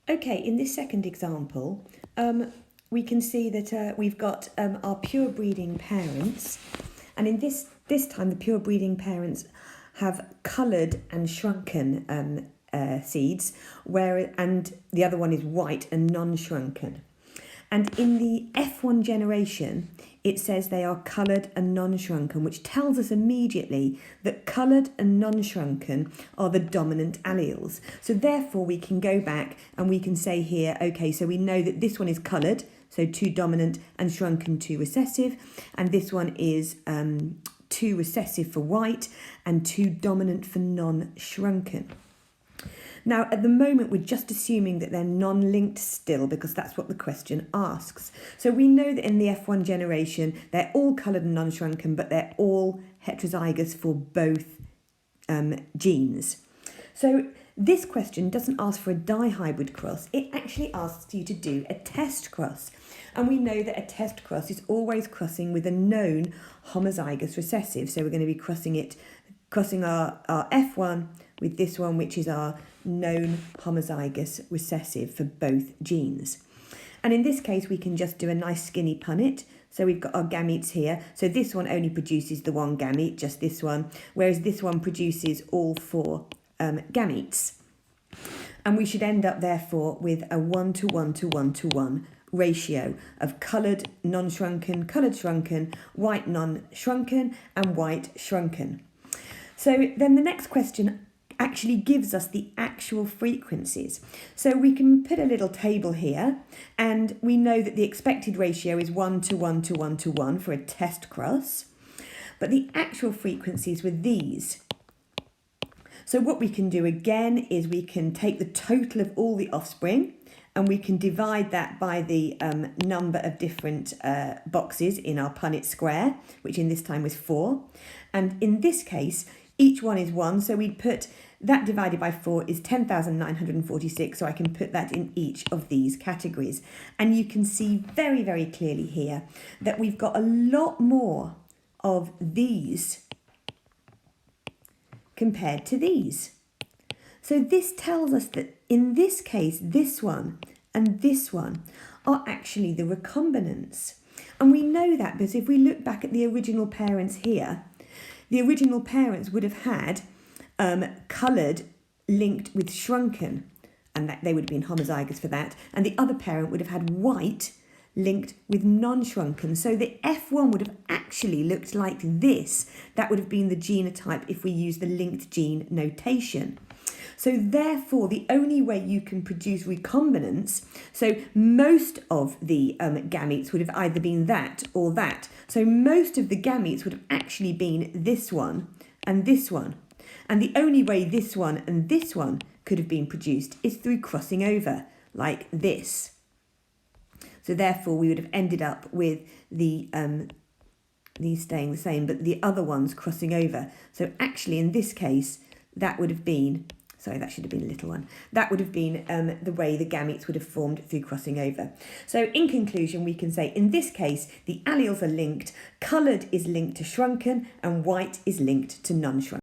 Okay, in this second example, we can see that we've got our pure breeding parents, and in this time the pure breeding parents have coloured and shrunken seeds, and the other one is white and non-shrunken. And in the F1 generation, it says they are coloured and non-shrunken, which tells us immediately that coloured and non-shrunken are the dominant alleles. So therefore we can go back and we can say here, okay, so we know that this one is coloured, so 2 dominant and shrunken 2 recessive, and this one is 2 recessive for white and 2 dominant for non-shrunken. Now, at the moment, we're just assuming that they're non-linked still because that's what the question asks. So we know that in the F1 generation, they're all coloured and non-shrunken, but they're all heterozygous for both genes. So this question doesn't ask for a dihybrid cross. It actually asks you to do a test cross. And we know that a test cross is always crossing with a known homozygous recessive. So we're going to be crossing our F1 with this one, which is our known homozygous recessive for both genes. And in this case, we can just do a nice skinny punnet. So we've got our gametes here. So this one only produces the one gamete, just this one, whereas this one produces all 4 gametes. And we should end up, therefore, with a 1-to-1 to 1-to-1 ratio of coloured non-shrunken, coloured shrunken, white non-shrunken, and white shrunken. So then the next question actually gives us the actual frequencies. So we can put a little table here, and we know that the expected ratio is 1-to-1 to 1-to-1 for a test cross, but the actual frequencies were these. So what we can do again is we can take the total of all the offspring and we can divide that by the number of different boxes in our Punnett square, which in this time was 4. And in this case, each one is 1, so we'd put that divided by 4 is 10,946, so I can put that in each of these categories. And you can see very, very clearly here that we've got a lot more of these compared to these. So this tells us that in this case, this one and this one are actually the recombinants. And we know that because if we look back at the original parents here, the original parents would have had coloured linked with shrunken, and that they would have been homozygous for that. And the other parent would have had white linked with non-shrunken. So the F1 would have actually looked like this. That would have been the genotype if we use the linked gene notation. So therefore, the only way you can produce recombinants, so most of the gametes would have either been that or that. So most of the gametes would have actually been this one and this one. And the only way this one and this one could have been produced is through crossing over, like this. So therefore, we would have ended up with the these staying the same, but the other ones crossing over. So actually, in this case, that would have been, sorry, that should have been a little one. That would have been the way the gametes would have formed through crossing over. So in conclusion, we can say in this case, the alleles are linked, coloured is linked to shrunken, and white is linked to non-shrunken.